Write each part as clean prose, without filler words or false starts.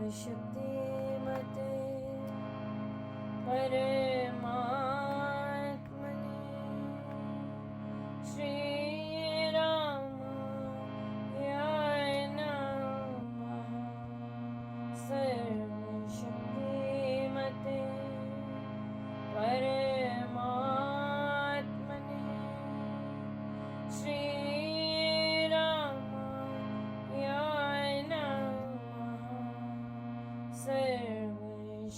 सर्वशक्तिमते परमात्मने श्रीरामाय नमः। सर्वशक्तिमते परमात्मने श्रीरामाय नमः। सर्वशक्तिमते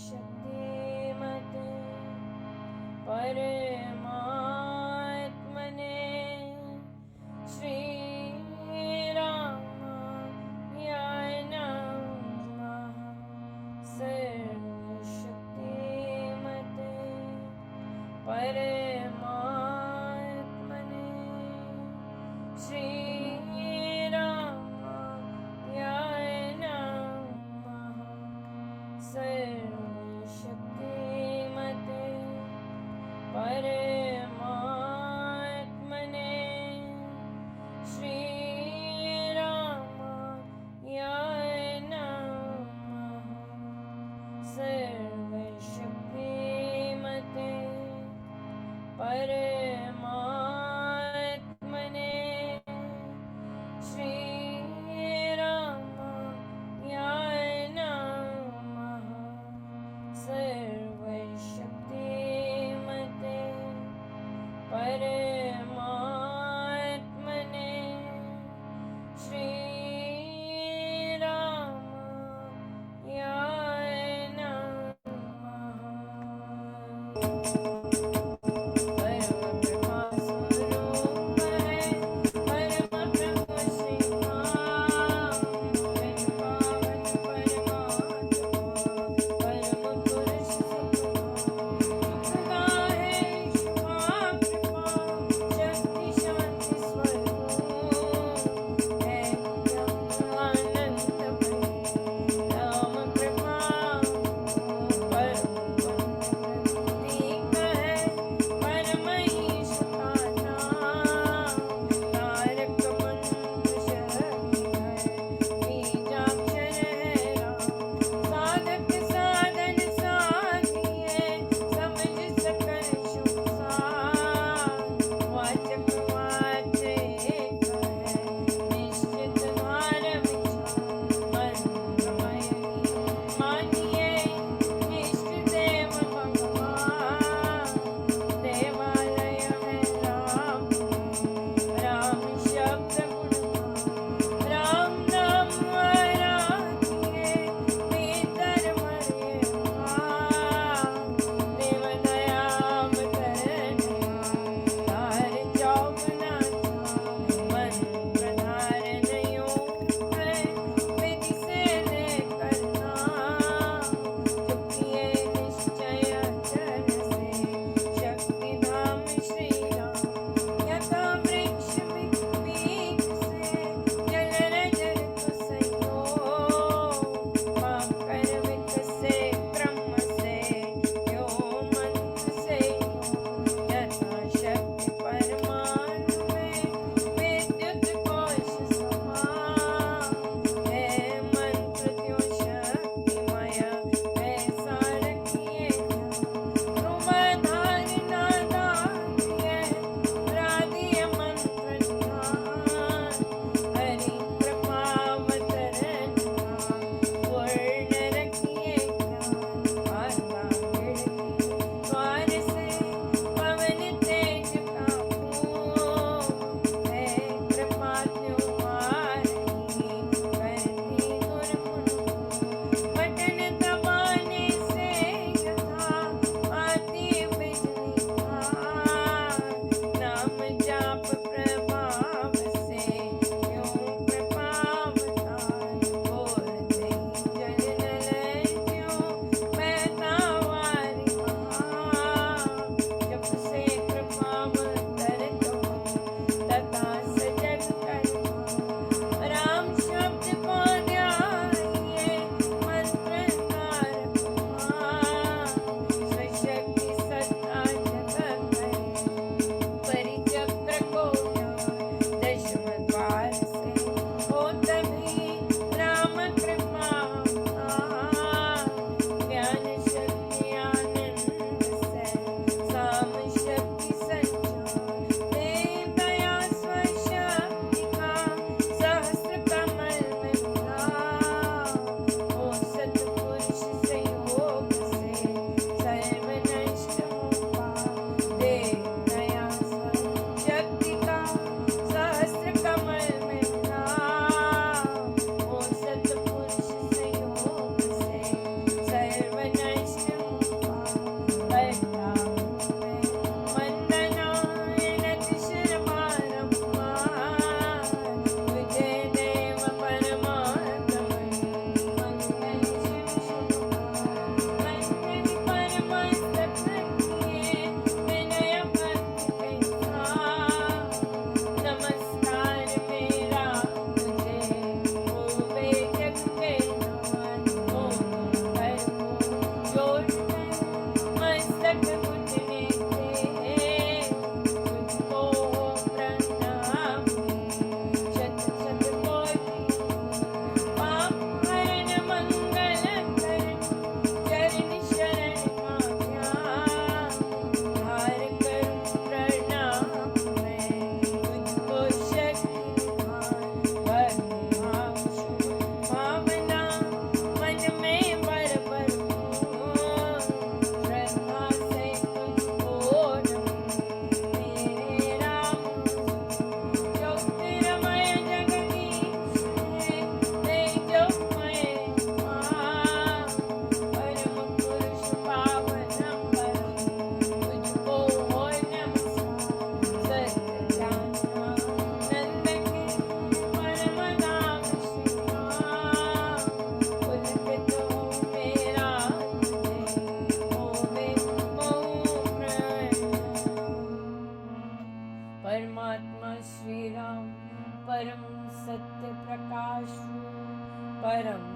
परम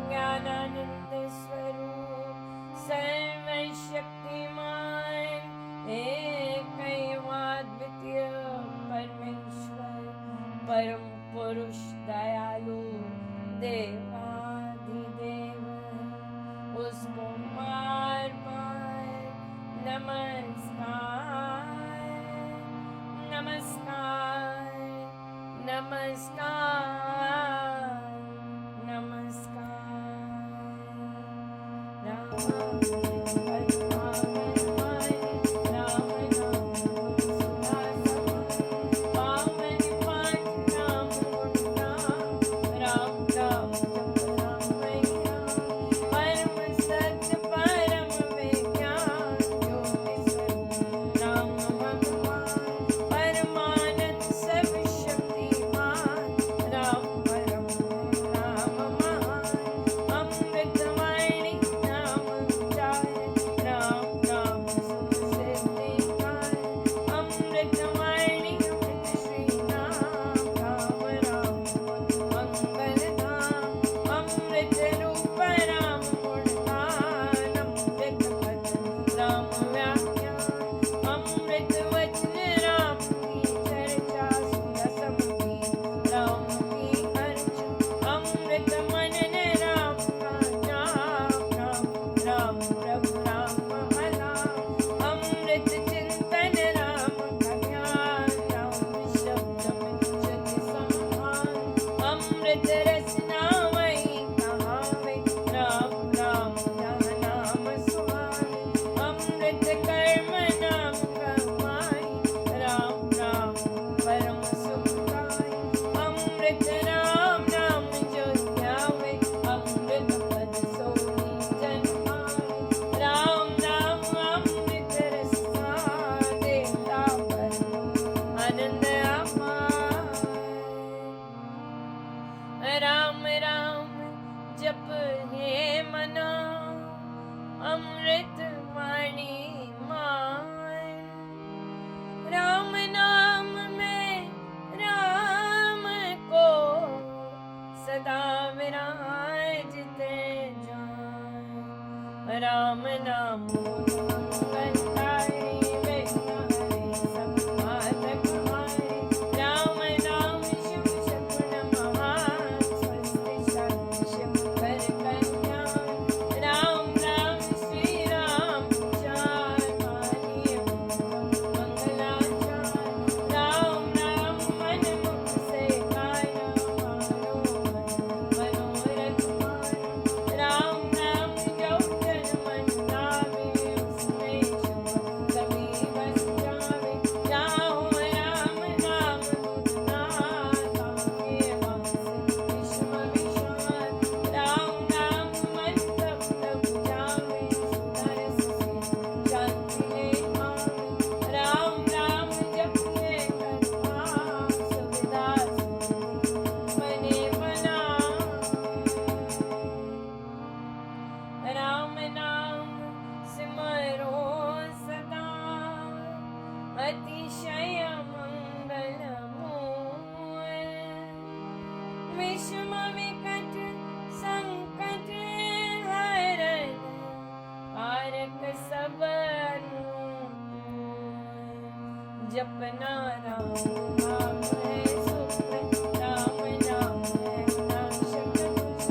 ज्ञानानंद स्वरूप सर्वशक्तिमान एकैवाद्वितीय परमेश्वर परम पुरुष दयालु देवाधिदेव उसको बार बार नमस्कार नमस्कार नमस्कार नमस्कार। राम राम राम जप हे मना अमृत वाणी मान। राम नाम में राम को सदा विराजते जान। राम नाम मंगलकारी विघ्नहरे सब बाधक हारे। राम नाम शिव शरण महान स्वस्ति शांति शिव कर कल्याण। राम राम श्री राम चार मानिए मंगलाचार। राम राम मन मुख से गाया मानो मनोरथ मानो। राम राम जो जन मन लावे उसमें शुभ कभी बस जावे। राम राम नाम गुणगाता के वास विश्व विशाल। राम राम मन तब तब जावे सुधरस से शांति ले आवे। राम राम जपिए करुणा सुविधा सुखी बने बना। राम नाम सिमरो सदा अतिशय मंगलमूल। विषम विकट संकट हरण कारक सब अनुकूल। जपना राम नाम है सुख राम नाम है नाशक दुष्ट।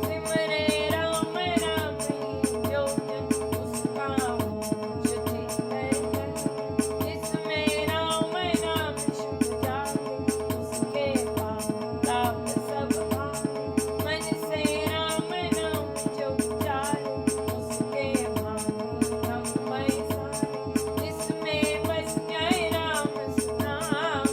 सिमरे राम राम ही जो जन उसका मोक्ष चित्तन। जिसमें राम नाम शुभ जागे उसके पाप ताप सब भागे। मन से राम नाम जो उचारे उसके भागे ब्रह्मय सारे। जिसमें बस जाए राम सुनाम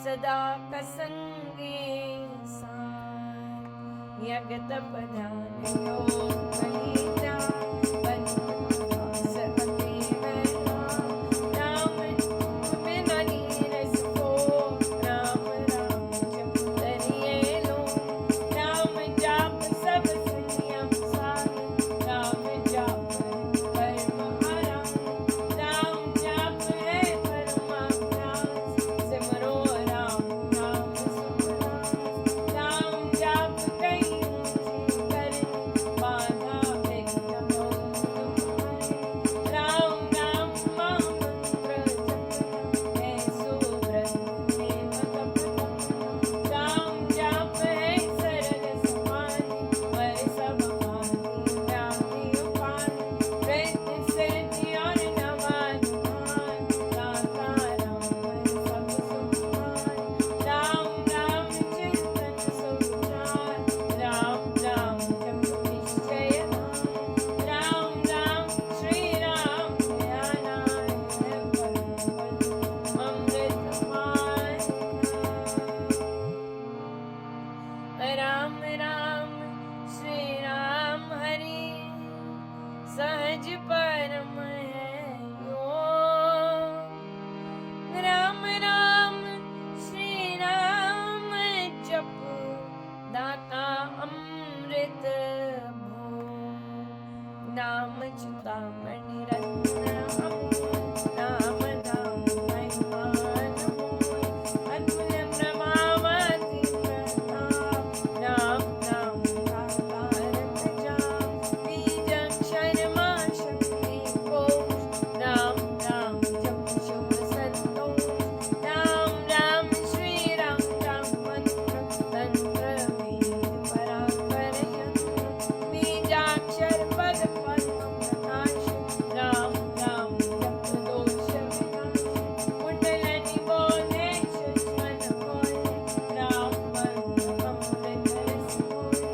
सदा कसंगे सार। यज्ञ तप ध्यान योग परित्याग राम राम श्री राम हरि सहज परम है योग। राम राम श्री राम जप दाता अमृत भोग। नाम चिंतामणि रत्न नाम धाम महिमान अतुल प्रभावति प्रताप। राम नाम साकारत जाप बीजक्षर मां शक्ति कोश। राम राम जप शुभ संतोष। राम राम श्री राम राम मंत्र तंत्र वेद परापर यंत्र बीजाक्षर पद पद्म प्रकाश। राम राम जप दोष विनाश कुंडल निबोधे सुमन बोले। राम मंत्र अमृत रस बोले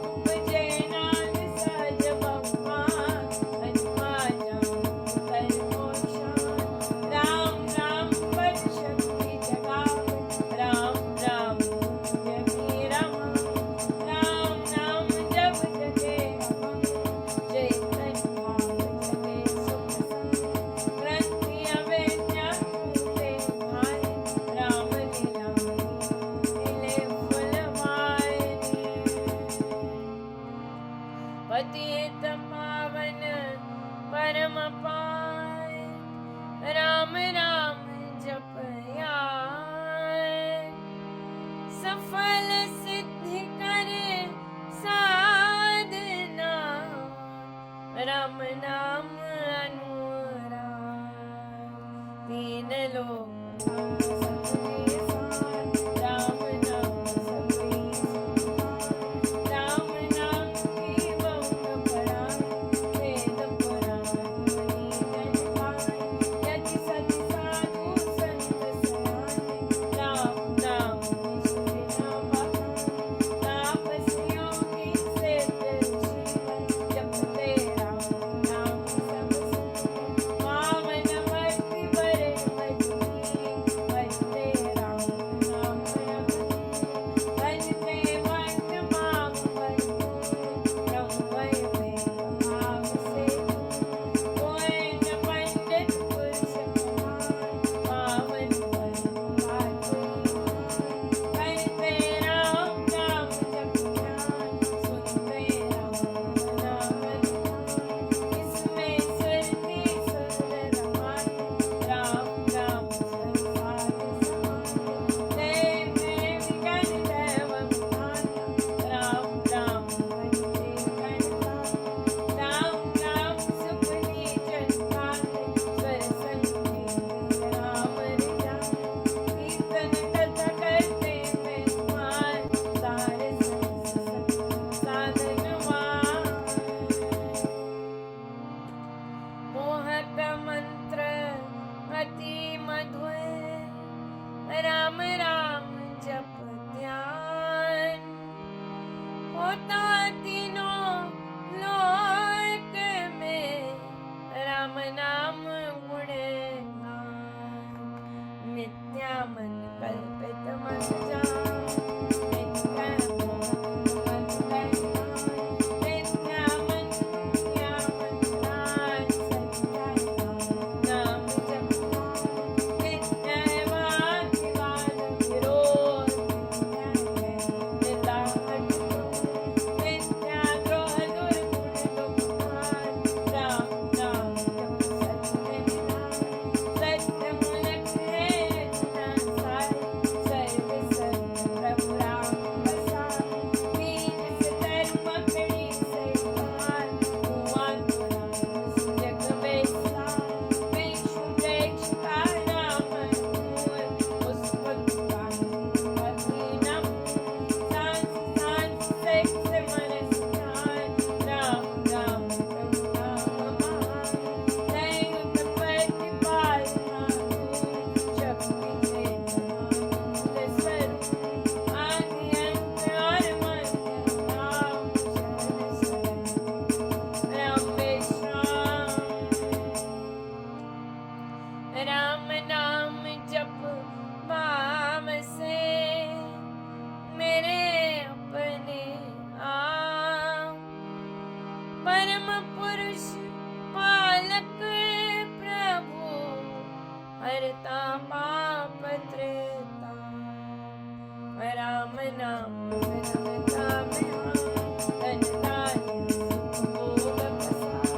उपजे नाद सहज भगवान हनुमान कर मोशान। राम राम पद शक्ति जगावे। राम राम जगी रमा। राम नाम जप जगे अभंग चैतन्य भाव जगे सुख संग। ग्रंथियां वेद्या कूटे भारे। राम लीला मिले फल मारे। पतित पावन परम पाय। राम राम जपयाय सफल सिद्धि करे साधना। राम नाम अनुराग तीन लोक सबके साथ। राम नाम सबके सुखाय। राम नाम की बहु पराय वेद पुराण मणि जन गाय। यति सति साधु संत सयाने। राम नाम निष्ठिन बखाने। तापस योगी सिद्ध ऋषिवर जपते राम नाम सब सुख। पावन वर्ति बरे मजनी राम नाम जप भाव से मेरे अपने आप परम पुरुष पालक प्रभु हरता पाप त्रेता राम नाम रमता में धन धान्य भोग प्रसाद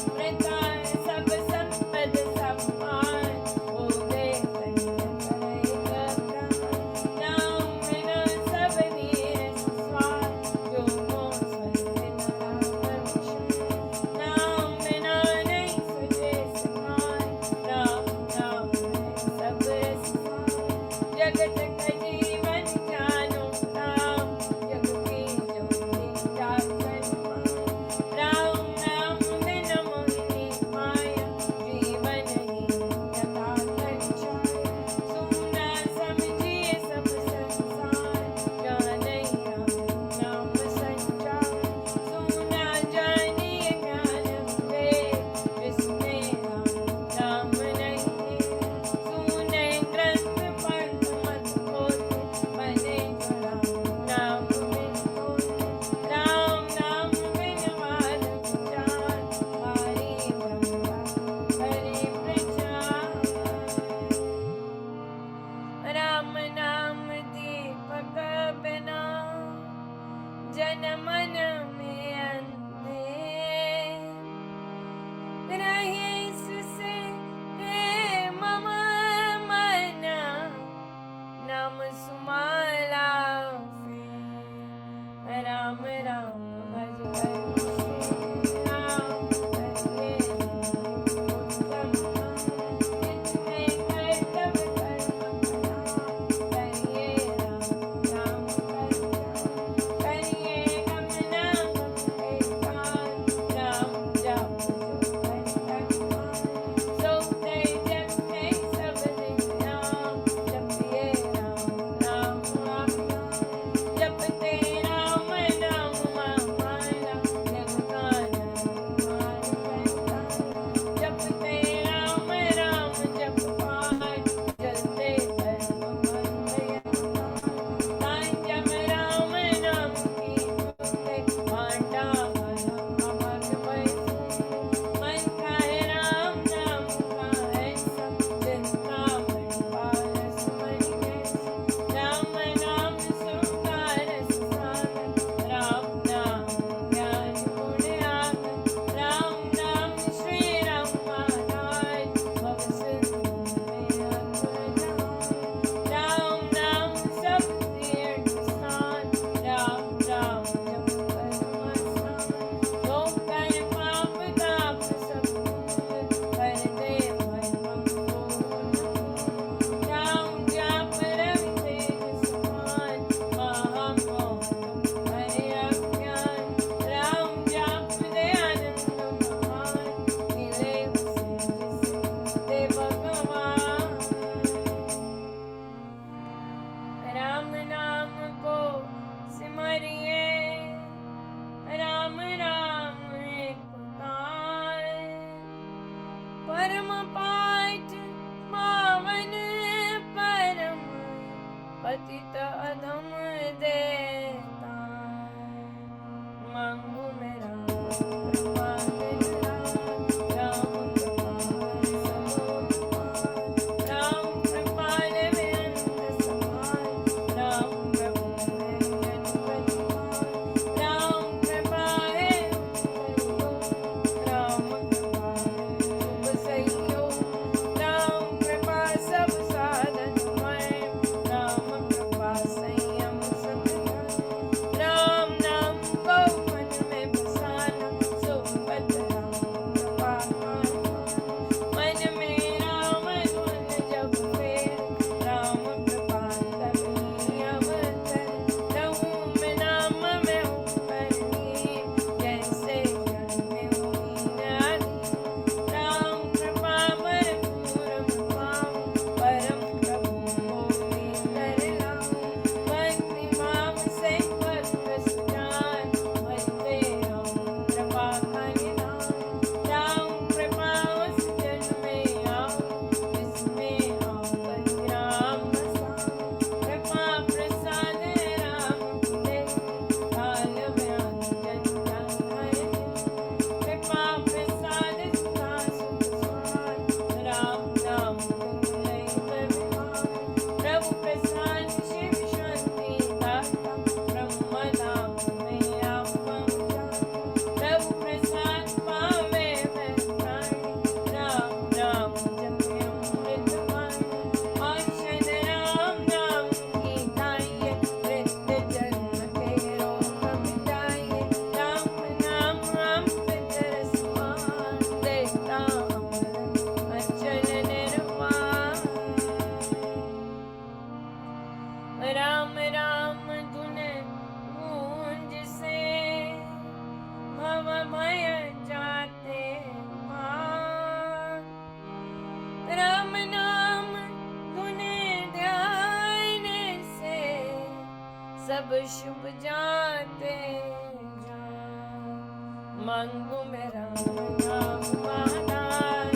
प्रताप सब संपद सम्मान हो गए कन्या करे नाम बिना सब नीर स्वाद जो मोह स्वर्ग नरक नाम बिना नहीं सुझे समान राम नाम है सब रस जगत का जीवन जानो राम जग की ज्योति सब शुभ जाते मांगू मेरा नाम महादान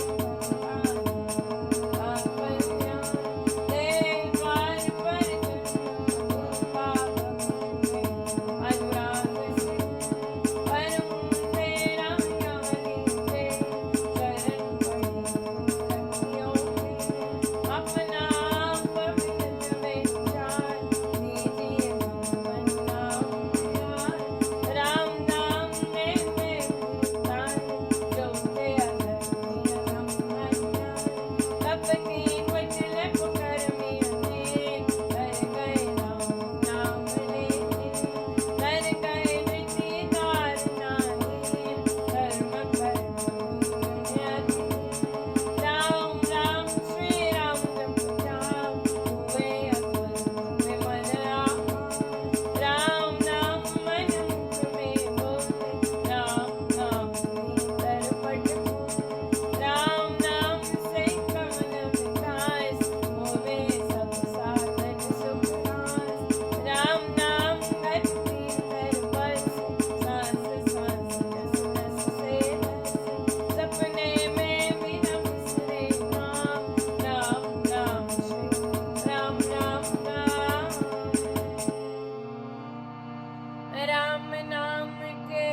राम नाम के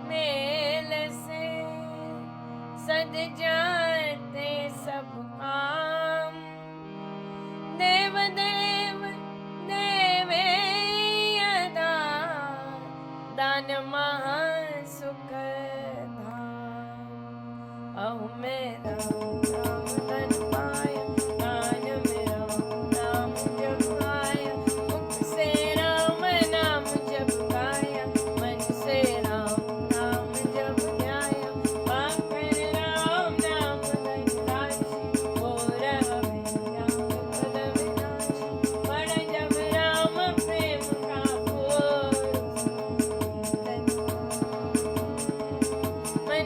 मेल से सद जाते सब काम देव देव देवे यदा दान महा सुख धाम अहु मेरा राम धन पाया दान मेरा नाम जप आया मुख से राम नाम जप गाया मन से राम नाम जप ध्याया पाकर राम नाम धन राशि हो रहे राम पद विनाशी बड़ जब राम प्रेम का घोर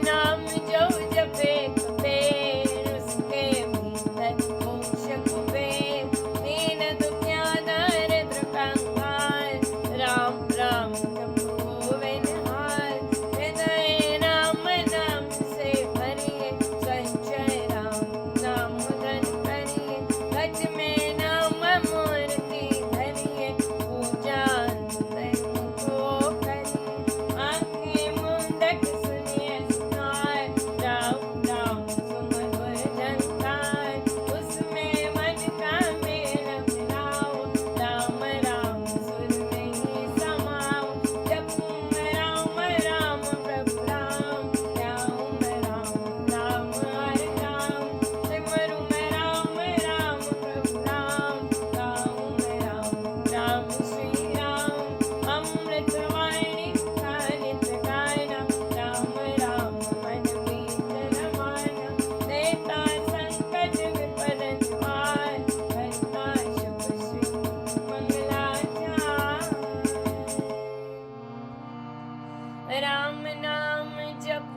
नाम जो जपे कबीर उसके भीतर मोक्ष कुबेर दीन दुखिया दरिद्र कंगाल राम राम जपो वे निहाल हृदय राम नाम से भरिए संचय राम नाम धन करिए गज में नाम मूर्ति धरिए पूजा अंतर को करिए आंखें मुंदक सुनिए सुनाए राम राम सुमधुर झंकार उसमें मन का मेल मिलाओ राम राम सुर में ही समाओ जपूं मैं राम राम प्रभु राम ध्याऊं मैं राम राम हर राम सिमरूं मैं राम राम प्रभु राम गाऊं मैं राम राम श्री राम अमृत वाणी का नित्य गाना राम राम मन बीत रमाना देता संकट विपद निवार करता शुभ श्री मंगलाचार राम नाम जप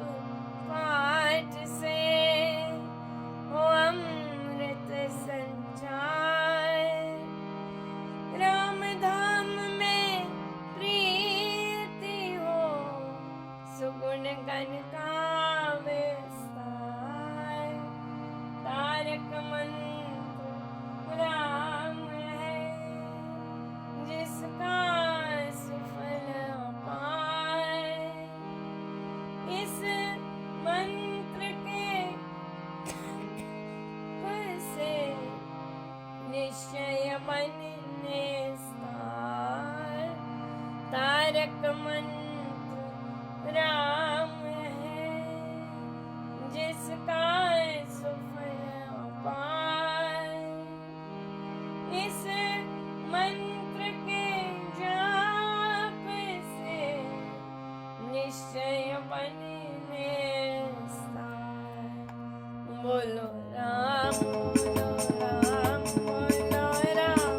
पाठ से हो अमृत संचार राम धाम में प्रीति हो सुगुण गण का विस्तार तारक मंत्र राम है जिसका सुफल अपार इस मंत्र के फल से निश्चय मन निस्तार तारक मंत्र राम है जिसका सुफल अपार इस मंत्र के जाप से निश्चय मन निस्तार बोलो राम बोलो राम बोलो राम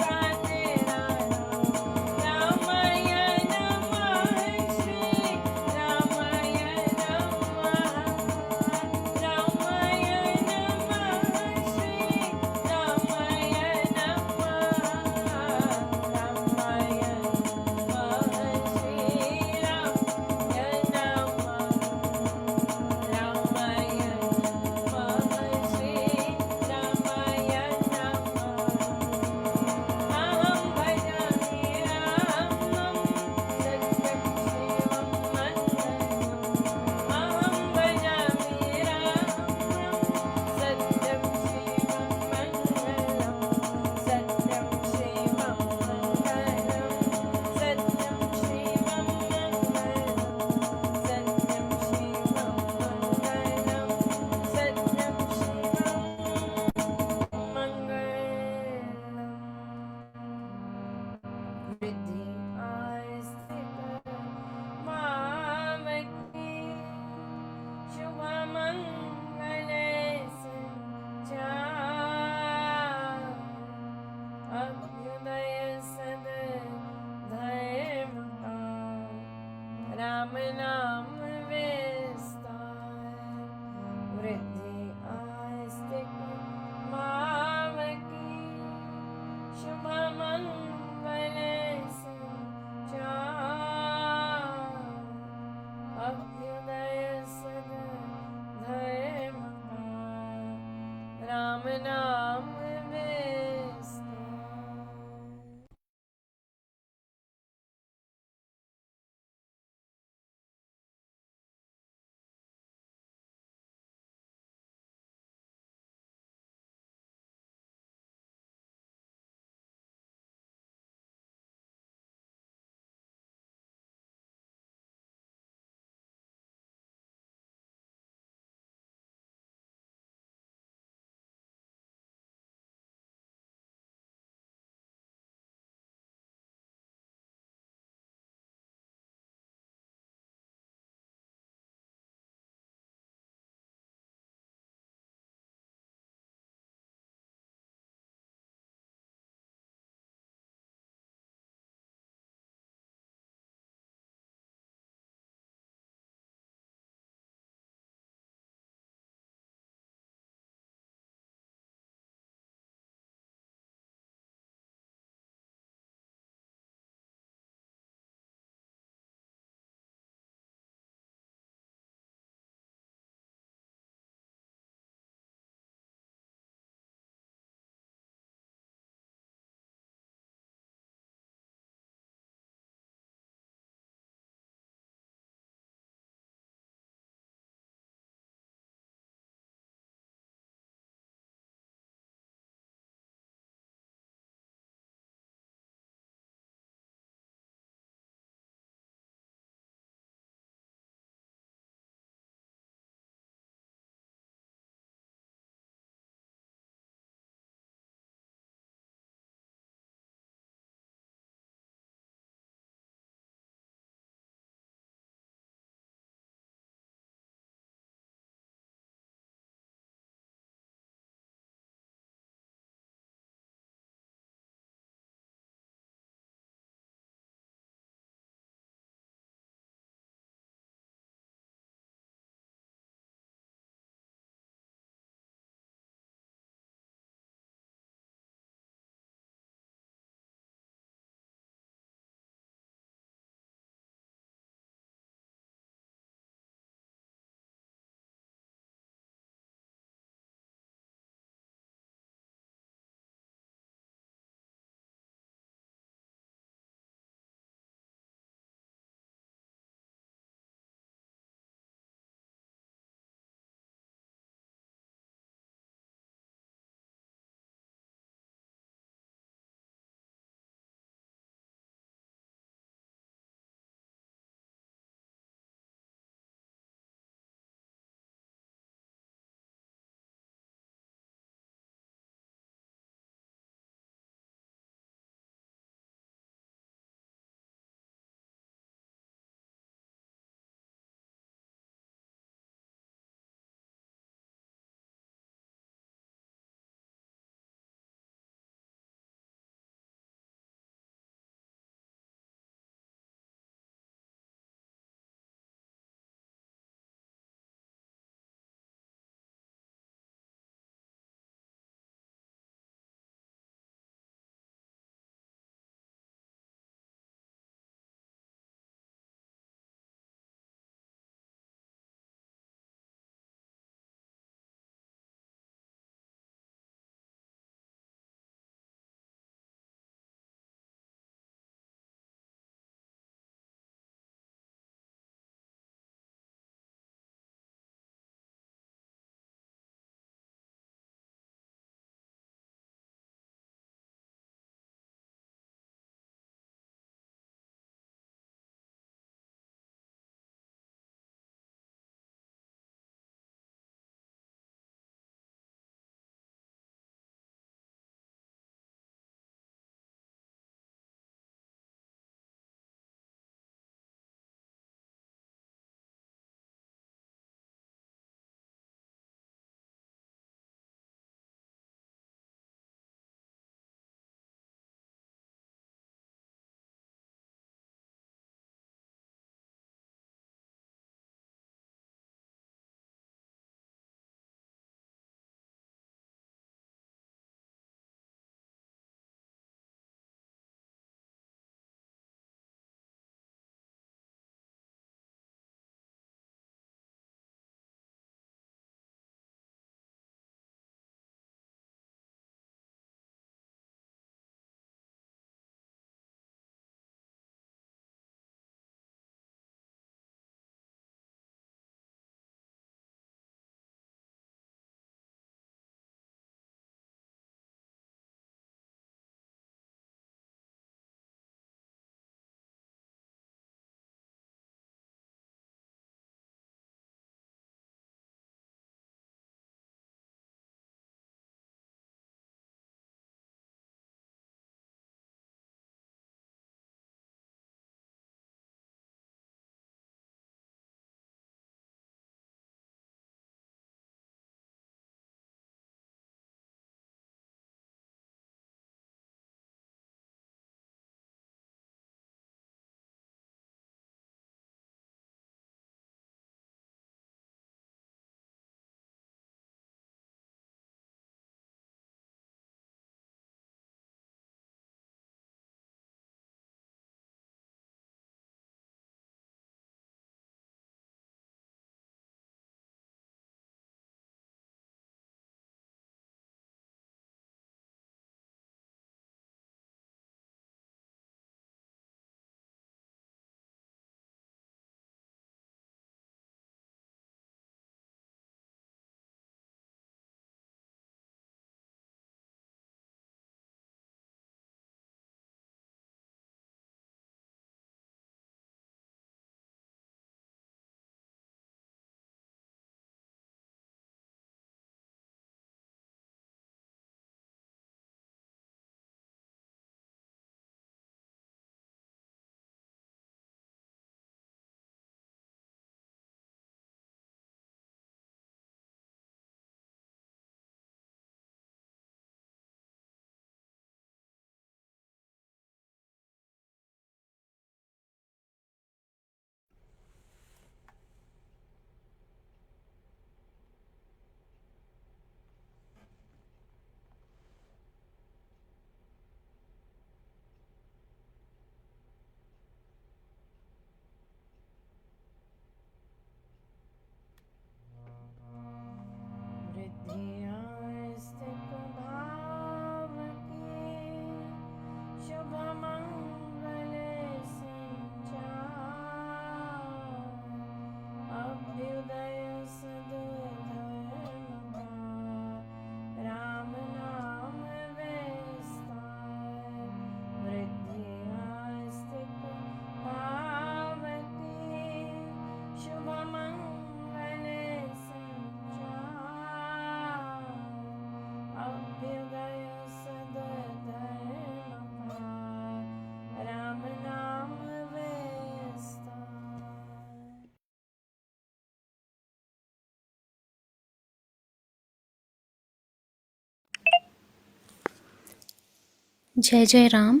जय जय राम।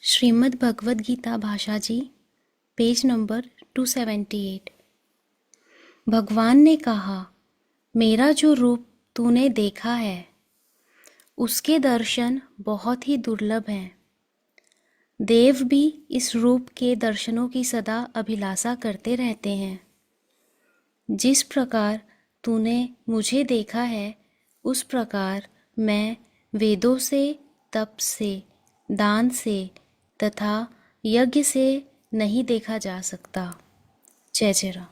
श्रीमद् भगवद गीता भाषा जी, पेज नंबर 278। भगवान ने कहा, मेरा जो रूप तूने देखा है उसके दर्शन बहुत ही दुर्लभ हैं। देव भी इस रूप के दर्शनों की सदा अभिलाषा करते रहते हैं। जिस प्रकार तूने मुझे देखा है उस प्रकार मैं वेदों से, तप से, दान से तथा यज्ञ से नहीं देखा जा सकता। जय जय राम।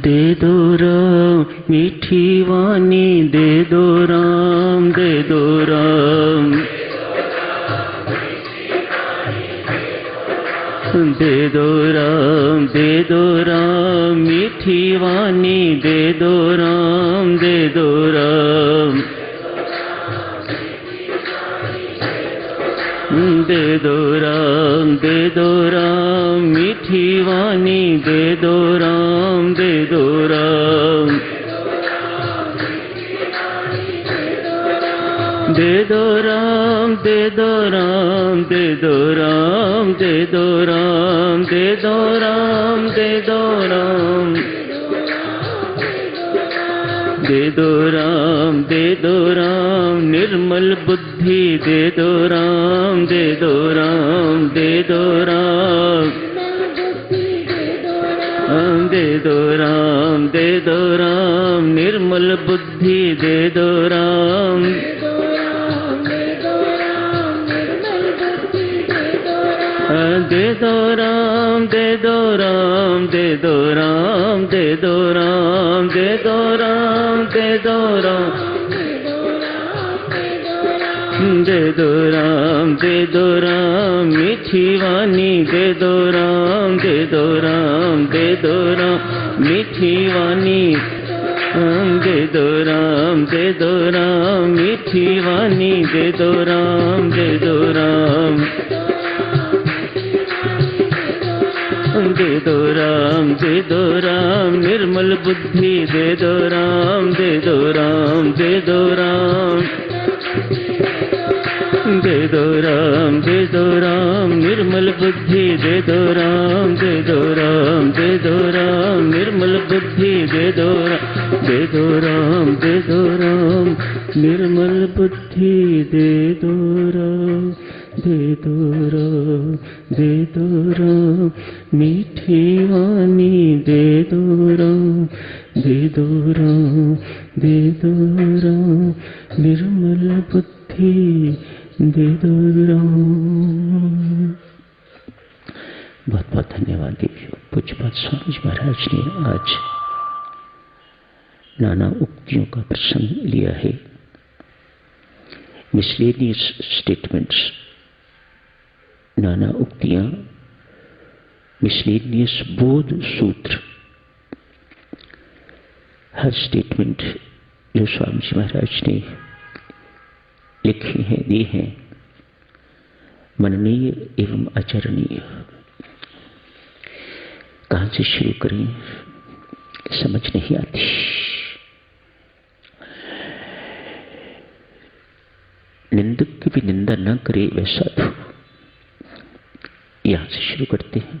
दे दो राम मीठी वाणी दे दो राम, दे दो राम, दे दो राम, दे दो राम मीठी वाणी दे दो राम, दे दो राम, दे दो राम, दे दो राम मीठी वाणी दे दो राम, दे दो राम, दे दो राम, दे दो राम, दे दो राम, दे दो राम, दे दो राम, दे दो राम, दे दो राम, दे दो राम निर्मल बुद्धि दे दो राम, दे दो राम, दे दो राम, दे दो राम, दे दो राम निर्मल बुद्धि दे दो राम, दे दो राम, दे दो राम, दे दो राम, दे दो राम, दे दो राम, दे दो राम, दे दो राम, दे दो राम मीठी वाणी दे दो राम, दे दो राम, दे दो राम मीठी वाणी, दे दो राम, दे दो राम मीठी वाणी दे दो राम, दे दो राम, दे दो राम, दे दो राम निर्मल बुद्धि दे दो राम, दे दो राम, दे दो राम, दे दो राम, दे दो राम निर्मल बुद्धि दे दो राम, दे दो राम, दे दो राम निर्मल बुद्धि दे दो राम, दे दो राम, दे दो राम निर्मल बुद्धि दे दो राम, दे दो राम, दे दो राम मीठी वाणी दे दो राम, दे दो राम, दे दो राम निर्मल बुद्धि दे दो राम। बहुत बहुत धन्यवाद देवियों। पूज्यपाद स्वामी जी महाराज ने आज नाना उक्तियों का प्रसंग लिया है। मिसलेनियस स्टेटमेंट्स, नाना उक्तियां, मिसलेनियस बोध सूत्र, हर स्टेटमेंट जो स्वामी जी महाराज ने लिखे हैं, दिए हैं, मननीय एवं आचरणीय। कहां से शुरू करें समझ नहीं आती। निंदक की भी निंदा न करे वह साधु, यहां से शुरू करते हैं।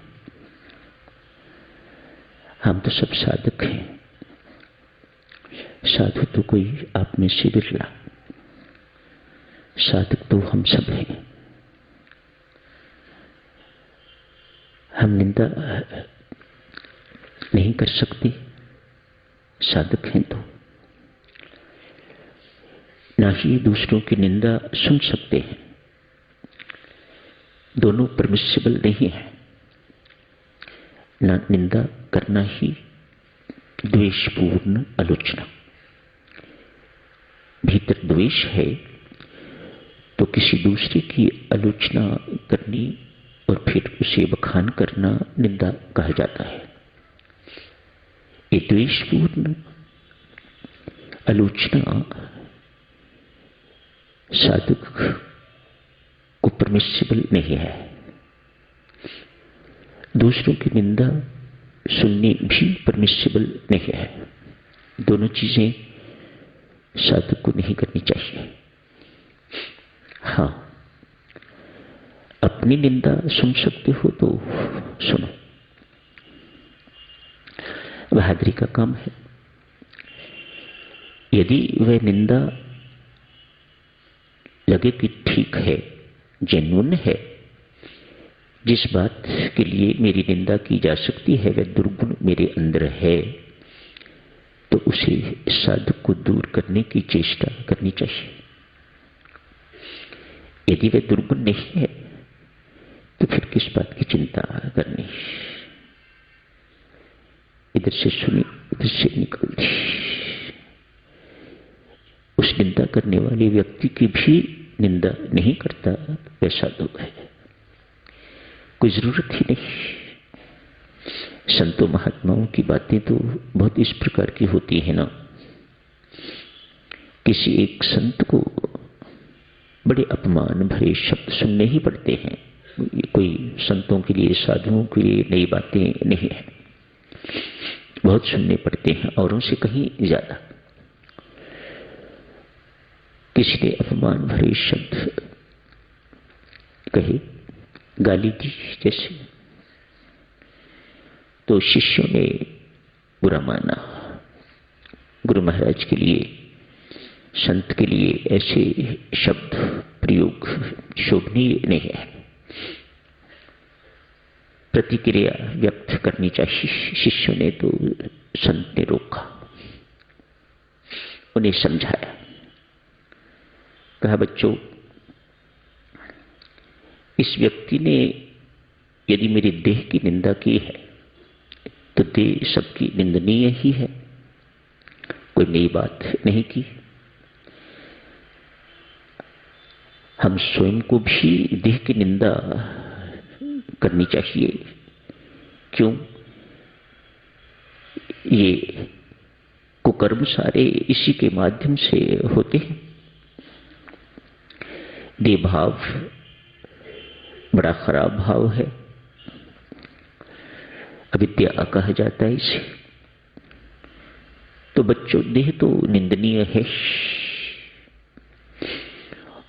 हम तो सब साधक हैं, साधु तो कोई आप में से बिरला, साधक तो हम सब हैं। हम निंदा नहीं कर सकते, साधक हैं तो, ना ही दूसरों की निंदा सुन सकते हैं। दोनों परमिसिबल नहीं है। ना निंदा करना ही द्वेषपूर्ण आलोचना। भीतर द्वेष है तो किसी दूसरे की आलोचना करनी और फिर उसे बखान करना निंदा कहा जाता है। ये द्वेषपूर्ण आलोचना साधक को परमिसिबल नहीं है। दूसरों की निंदा सुननी भी परमिसिबल नहीं है। दोनों चीजें साधक को नहीं करनी चाहिए। हाँ, अपनी निंदा सुन सकते हो तो सुनो, बहादुरी का काम है। यदि वह निंदा लगे कि ठीक है, जेन्युइन है, जिस बात के लिए मेरी निंदा की जा सकती है वह दुर्गुण मेरे अंदर है, तो उसे साधक को दूर करने की चेष्टा करनी चाहिए। यदि वह दुर्गुण नहीं है तो फिर किस बात की चिंता करनी। इधर से सुनी उधर से निकल दी। उस निंदा करने वाले व्यक्ति की भी निंदा नहीं करता वह साधु है, कोई जरूरत ही नहीं। संतों महात्माओं की बातें तो बहुत इस प्रकार की होती है ना, किसी एक संत को बड़े अपमान भरे शब्द सुनने ही पड़ते हैं। ये कोई संतों के लिए, साधुओं के लिए नई बातें नहीं है, बहुत सुनने पड़ते हैं, औरों से कहीं ज्यादा। किसी ने अपमान भरे शब्द कहे, गाली दी जैसे, तो शिष्यों ने बुरा माना। गुरु महाराज के लिए, संत के लिए ऐसे शब्द प्रयोग शोभनीय नहीं है। प्रतिक्रिया व्यक्त करनी चाहिए। शिष्यों ने तो संत ने रोका, उन्हें समझाया, कहा बच्चों, इस व्यक्ति ने यदि मेरी देह की निंदा की है तो देह सबकी निंदनीय ही है, कोई नई बात नहीं की। हम स्वयं को भी देह की निंदा करनी चाहिए। क्यों? ये कुकर्म सारे इसी के माध्यम से होते हैं। देह भाव बड़ा खराब भाव है, अविद्या कहा जाता है इसे। तो बच्चों, देह तो निंदनीय है,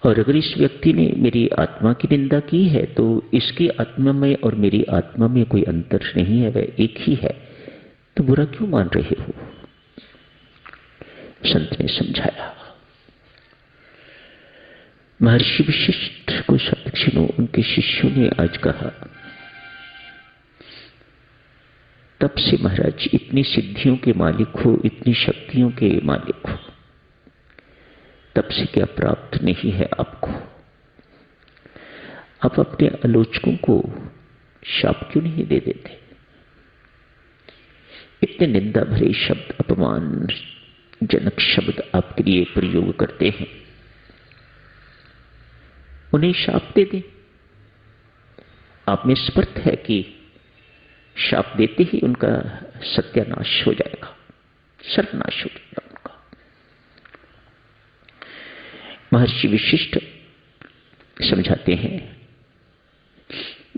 और अगर इस व्यक्ति ने मेरी आत्मा की निंदा की है तो इसकी आत्मा में और मेरी आत्मा में कोई अंतर नहीं है, वह एक ही है, तो बुरा क्यों मान रहे हो? संत ने समझाया। महर्षि वशिष्ठ को सदक्षिणों उनके शिष्यों ने आज कहा, तब से महाराज इतनी सिद्धियों के मालिक हो, इतनी शक्तियों के मालिक हो, तब से क्या प्राप्त नहीं है आपको? आप अपने आलोचकों को शाप क्यों नहीं दे देते? इतने निंदा भरे शब्द, अपमान जनक शब्द आपके लिए प्रयोग करते हैं, उन्हें शाप दे दें। आप में समर्थ है कि शाप देते ही उनका सत्यानाश हो जाएगा, सर्वनाश हो जाएगा उनका। महर्षि वशिष्ठ समझाते हैं,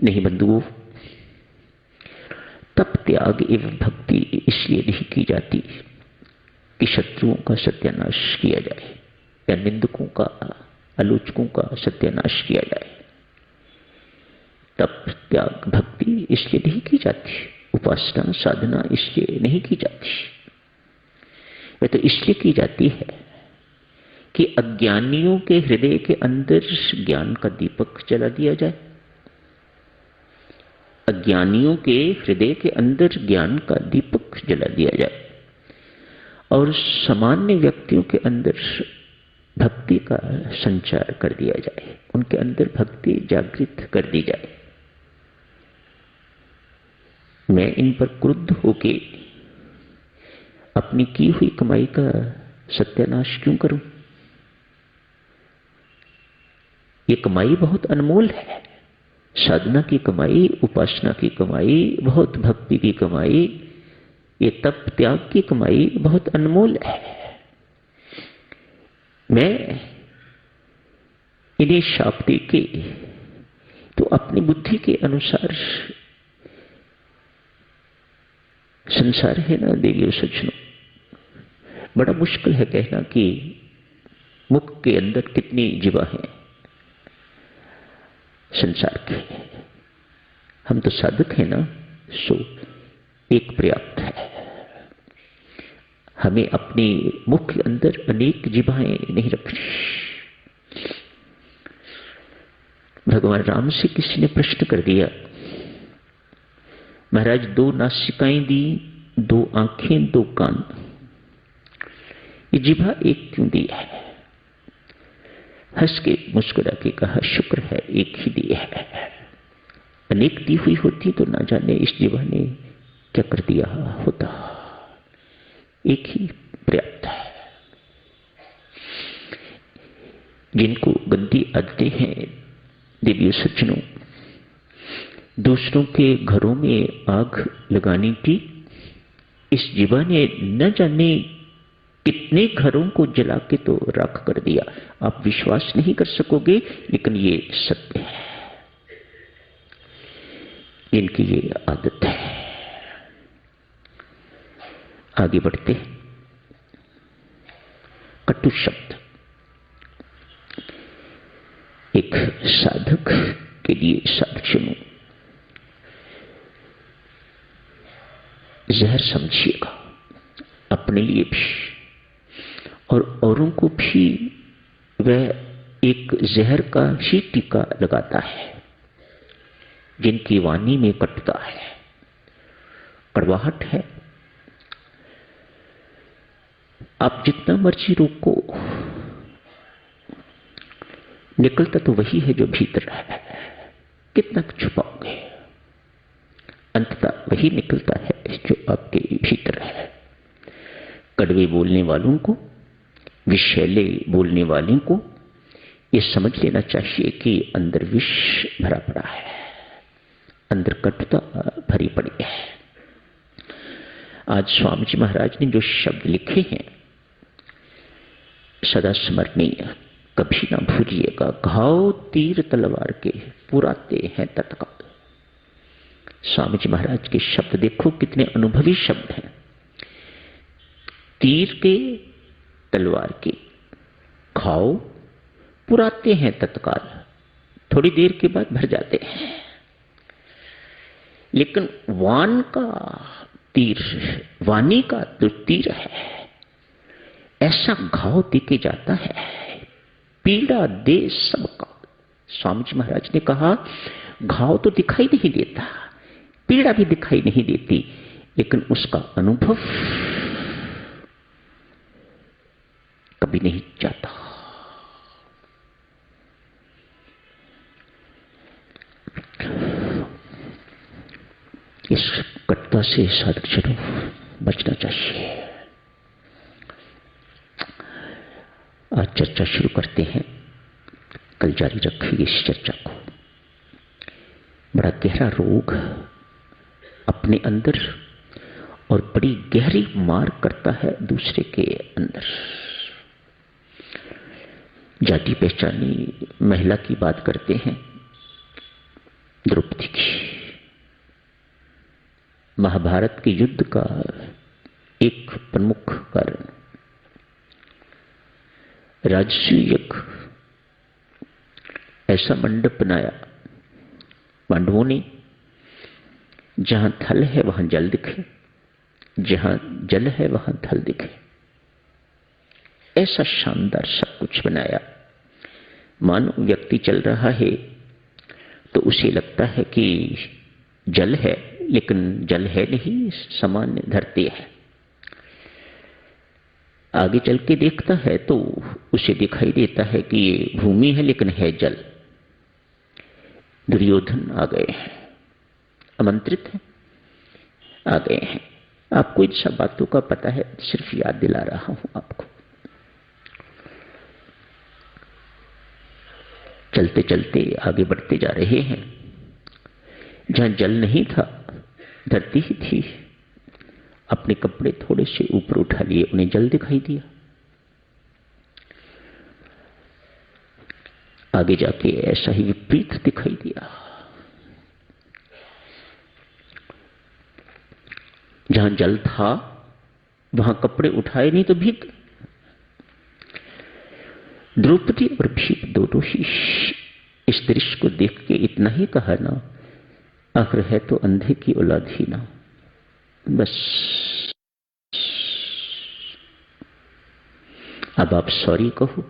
नहीं बंधुओं, तप त्याग एवं भक्ति इसलिए नहीं की जाती कि शत्रुओं का सत्यानाश किया जाए या निंदकों का, आलोचकों का सत्यानाश किया जाए। तप त्याग भक्ति इसलिए नहीं की जाती, उपासना साधना इसलिए नहीं की जाती। वह तो इसलिए की जाती है कि अज्ञानियों के हृदय के अंदर ज्ञान का दीपक जला दिया जाए। अज्ञानियों के हृदय के अंदर ज्ञान का दीपक जला दिया जाए और सामान्य व्यक्तियों के अंदर भक्ति का संचार कर दिया जाए, उनके अंदर भक्ति जागृत कर दी जाए। मैं इन पर क्रुद्ध होके अपनी की हुई कमाई का सत्यानाश क्यों करूं? ये कमाई बहुत अनमोल है। साधना की कमाई, उपासना की कमाई, बहुत भक्ति की कमाई, ये तप त्याग की कमाई बहुत अनमोल है। मैं इन्हें शाप दे के तो अपनी बुद्धि के अनुसार, संसार है ना देवियों सज्जनों, बड़ा मुश्किल है कहना कि मुख के अंदर कितनी जीवा है संसार के। हम तो साधक हैं ना, सो एक पर्याप्त है। हमें अपने मुख के अंदर अनेक जीवाएं नहीं रखनी। भगवान राम से किसी ने प्रश्न कर दिया, महाराज 2 नासिकाएं दी, 2 आंखें, 2 कान, ये जिभा एक क्यों दी है? हंस के मुस्कुरा के कहा, शुक्र है एक ही दी है, अनेक दी हुई होती तो ना जाने इस जिभा ने क्या कर दिया होता। एक ही पर्याप्त है। जिनको गंदी आदतें हैं देवियों सज्जनों, दूसरों के घरों में आग लगाने की, इस जीवा ने न जाने कितने घरों को जला के तो राख कर दिया। आप विश्वास नहीं कर सकोगे, लेकिन ये सत्य है। इनकी ये आदत है। आगे बढ़ते, कटु शब्द एक साधक के लिए साक्षियों जहर समझिएगा, अपने लिए भी और औरों को भी वह एक जहर का ही टीका लगाता है। जिनकी वाणी में कटुता है, कड़वाहट है, आप जितना मर्जी रोको, निकलता तो वही है जो भीतर है। कितना छुपाओगे, अंततः वही निकलता है जो आपके भीतर है। कड़वे बोलने वालों को, विषैले बोलने वालों को ये समझ लेना चाहिए कि अंदर विष भरा पड़ा है, अंदर कटुता भरी पड़ी है। आज स्वामी जी महाराज ने जो शब्द लिखे हैं सदा स्मरणीय, कभी ना भूलिएगा। घाव तीर तलवार के पुराते हैं तत्काल। स्वामी जी महाराज के शब्द देखो कितने अनुभवी शब्द हैं। तीर के, तलवार के घाव पुराते हैं तत्काल, थोड़ी देर के बाद भर जाते हैं। लेकिन वान का तीर, वाणी का जो तीर है, ऐसा घाव देके जाता है, पीड़ा दे सबका। स्वामी जी महाराज ने कहा घाव तो दिखाई नहीं देता, पीड़ा भी दिखाई नहीं देती, लेकिन उसका अनुभव कभी नहीं जाता। इस कटुता से साधकजनों बचना चाहिए। आज चर्चा शुरू करते हैं, कल जारी रखेंगे इस चर्चा को। बड़ा गहरा रोग अपने अंदर और बड़ी गहरी मार करता है दूसरे के अंदर। जाति पहचानी महिला की बात करते हैं, द्रौपदी की। महाभारत के युद्ध का एक प्रमुख कारण राजसूय ऐसा मंडप बनाया पांडवों ने, जहां थल है वहां जल दिखे, जहां जल है वहां थल दिखे। ऐसा शानदार सब कुछ बनाया, मानो व्यक्ति चल रहा है तो उसे लगता है कि जल है, लेकिन जल है नहीं, सामान्य धरती है। आगे चल के देखता है तो उसे दिखाई देता है कि ये भूमि है, लेकिन है जल। दुर्योधन आ गए हैं, आमंत्रित हैं, आ गए हैं। आपको इन सब बातों का पता है, सिर्फ याद दिला रहा हूं आपको। चलते चलते आगे बढ़ते जा रहे हैं। जहां जल नहीं था, धरती ही थी। अपने कपड़े थोड़े से ऊपर उठा लिए, उन्हें जल दिखाई दिया। आगे जाके ऐसा ही विपरीत दिखाई दिया। जहां जल था वहां कपड़े उठाए नहीं तो भीग। द्रौपदी और भीम दोनों ही इस दृश्य को देख के इतना ही कहा ना, आखिर है तो अंधे की औलाद ही ना, बस। अब आप सॉरी कहो,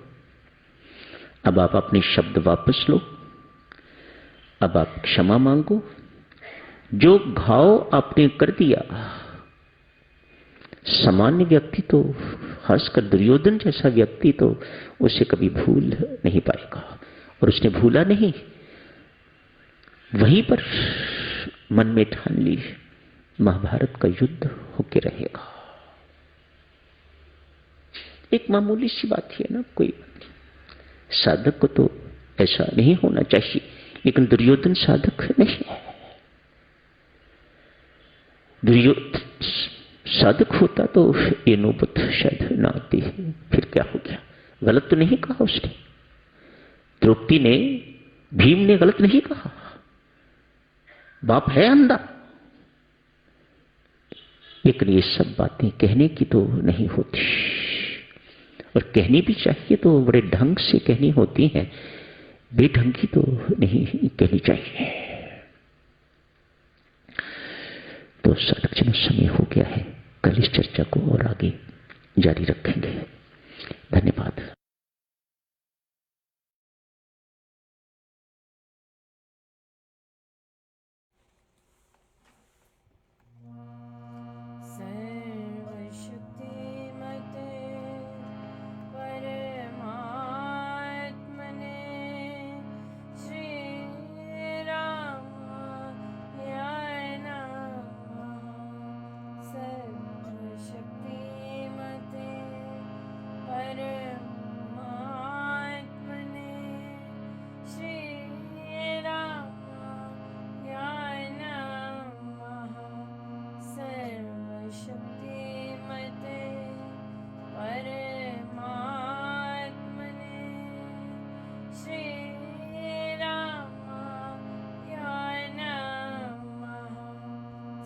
अब आप अपने शब्द वापस लो, अब आप क्षमा मांगो। जो घाव आपने कर दिया, सामान्य व्यक्ति तो, खासकर दुर्योधन जैसा व्यक्ति तो उसे कभी भूल नहीं पाएगा, और उसने भूला नहीं, वहीं पर मन में ठान ली महाभारत का युद्ध होके रहेगा। एक मामूली सी बात है ना, कोई साधक को तो ऐसा नहीं होना चाहिए, लेकिन दुर्योधन साधक नहीं है। दुर्योधन साधक होता तो ये नौबत शायद ना आती है। फिर क्या हो गया? गलत तो नहीं कहा उसने, द्रौपदी ने, भीम ने गलत नहीं कहा। बाप है अंधा, लेकिन ये सब बातें कहने की तो नहीं होती, और कहनी भी चाहिए तो बड़े ढंग से कहनी होती हैं, बेढंगी तो नहीं कहनी चाहिए। तो साधकजनों, समय हो गया है, कल इस चर्चा को और आगे जारी रखेंगे। धन्यवाद। सर्वशक्तिमते परमात्मने श्रीरामाय नमः। सर्वशक्तिमते परमात्मने श्रीरामाय नमः। सर्वशक्तिमते परमात्मने श्रीरामाय नमः।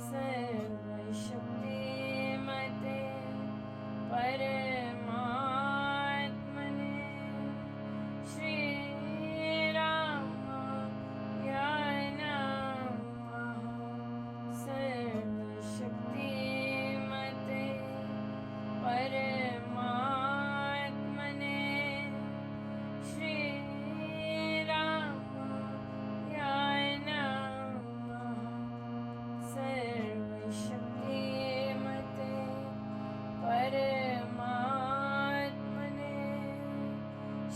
सर्वशक्तिमते परमात्मने श्रीरामाय नमः। सर्वशक्तिमते परमात्मने श्रीरामाय नमः। सर्वशक्तिमते परमात्मने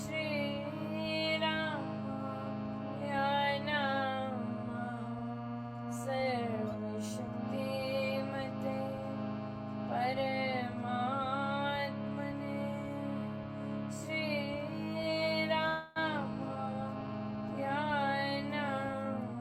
श्रीरामाय नमः। सर्वशक्तिमते परमात्मने श्रीरामाय नमः।